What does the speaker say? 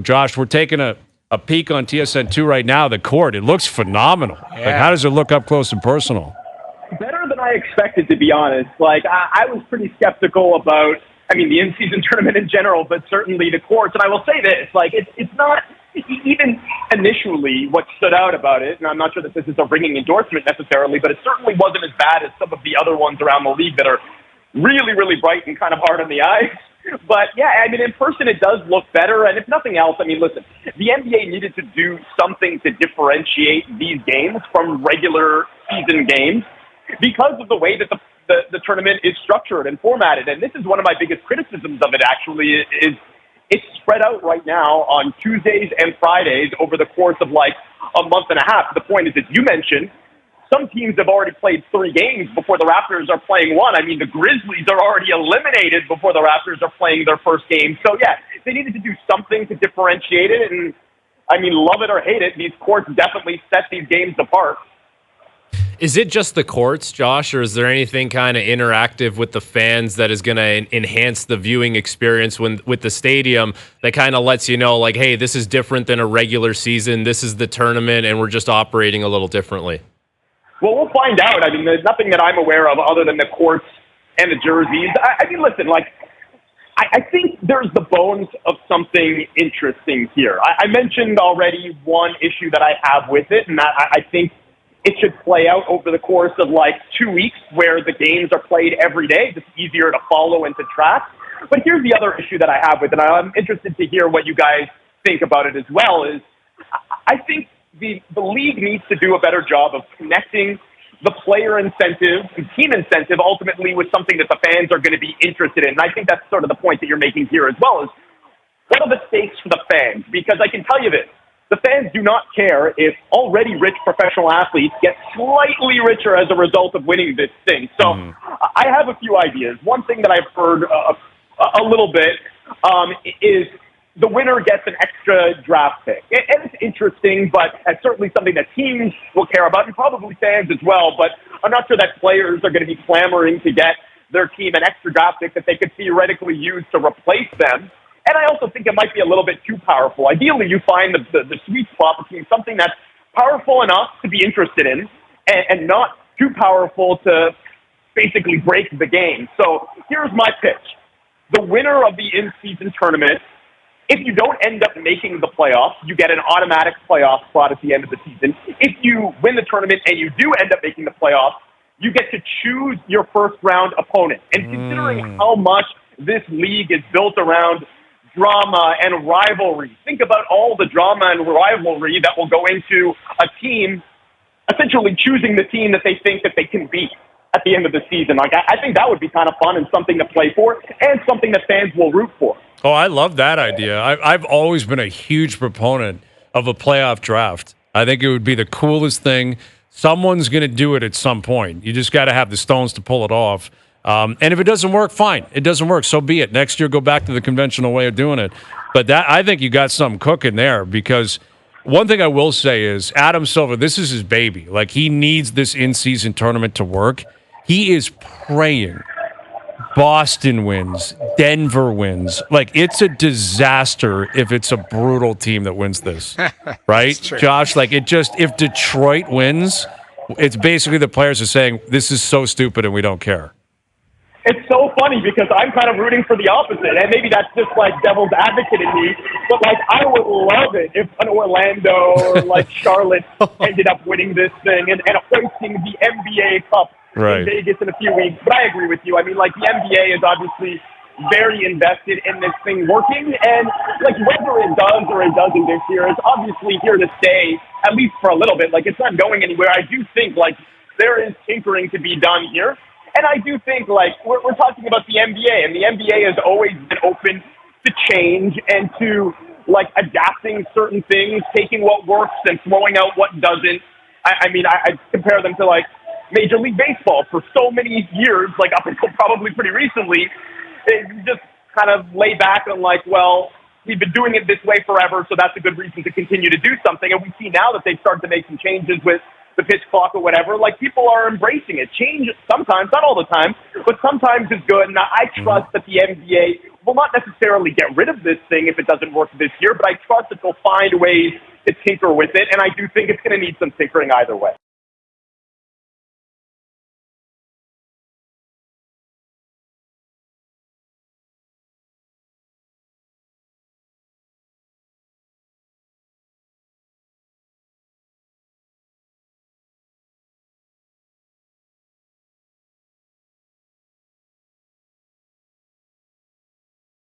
Josh, we're taking a peek on TSN2 right now, the court. It looks phenomenal. Yeah. Like, how does it look up close and personal? Better than I expected, to be honest. Like, I was pretty skeptical about, the in-season tournament in general, but certainly the courts. And I will say this, like, it's not, even initially, what stood out about it, and I'm not sure that this is a ringing endorsement necessarily, but it certainly wasn't as bad as some of the other ones around the league that are really, really bright and kind of hard on the eyes. But, yeah, in person it does look better. And if nothing else, listen, the NBA needed to do something to differentiate these games from regular season games because of the way that the tournament is structured and formatted. And this is one of my biggest criticisms of it, actually, is it's spread out right now on Tuesdays and Fridays over the course of like a month and a half. The point is, as you mentioned, some teams have already played 3 games before the Raptors are playing 1. The Grizzlies are already eliminated before the Raptors are playing their first game. So, yeah, they needed to do something to differentiate it. And, love it or hate it, these courts definitely set these games apart. Is it just the courts, Josh, or is there anything kind of interactive with the fans that is going to enhance the viewing experience with the stadium that kind of lets you know, like, hey, this is different than a regular season, this is the tournament, and we're just operating a little differently? Well, we'll find out. There's nothing that I'm aware of other than the courts and the jerseys. Listen, I think there's the bones of something interesting here. I mentioned already one issue that I have with it, and that I think it should play out over the course of 2 weeks where the games are played every day. It's easier to follow and to track. But here's the other issue that I have with it, and I'm interested to hear what you guys think about it as well, is I think the league needs to do a better job of connecting the player incentive and team incentive ultimately with something that the fans are going to be interested in. And I think that's sort of the point that you're making here as well, is what are the stakes for the fans? Because I can tell you this, the fans do not care if already rich professional athletes get slightly richer as a result of winning this thing. So I have a few ideas. One thing that I've heard a little bit is the winner gets an extra draft pick. And it's interesting, but it's certainly something that teams will care about, and probably fans as well. But I'm not sure that players are going to be clamoring to get their team an extra draft pick that they could theoretically use to replace them. And I also think it might be a little bit too powerful. Ideally, you find the sweet spot between something that's powerful enough to be interested in and not too powerful to basically break the game. So here's my pitch. The winner of the in-season tournament, if you don't end up making the playoffs, you get an automatic playoff spot at the end of the season. If you win the tournament and you do end up making the playoffs, you get to choose your first-round opponent. And considering how much this league is built around drama and rivalry, think about all the drama and rivalry that will go into a team essentially choosing the team that they think that they can beat at the end of the season. I think that would be kind of fun and something to play for and something that fans will root for. Oh, I love that idea. I've always been a huge proponent of a playoff draft. I think it would be the coolest thing. Someone's going to do it at some point. You just got to have the stones to pull it off. And if it doesn't work, fine. It doesn't work, so be it. Next year, go back to the conventional way of doing it. But I think you got something cooking there, because one thing I will say is Adam Silver, this is his baby. Like, he needs this in-season tournament to work. He is praying Boston wins, Denver wins. Like, it's a disaster if it's a brutal team that wins this, right, Josh? Like, if Detroit wins, it's basically the players are saying, this is so stupid and we don't care. It's so funny because I'm kind of rooting for the opposite, and maybe that's just like devil's advocate in me, but I would love it if an Orlando or Charlotte ended up winning this thing and hoisting the NBA Cup in Vegas in a few weeks. But I agree with you. The NBA is obviously very invested in this thing working, and whether it does or it doesn't this year, it's obviously here to stay, at least for a little bit. It's not going anywhere. I do think there is tinkering to be done here. And I do think, we're talking about the NBA, and the NBA has always been open to change and to, adapting certain things, taking what works and throwing out what doesn't. I compare them to, Major League Baseball for so many years, up until probably pretty recently. They just kind of lay back and well, we've been doing it this way forever, so that's a good reason to continue to do something. And we see now that they've started to make some changes with the pitch clock or whatever, people are embracing it. Change sometimes, not all the time, but sometimes is good. And I trust that the NBA will not necessarily get rid of this thing if it doesn't work this year, but I trust that they'll find ways to tinker with it, and I do think it's going to need some tinkering either way.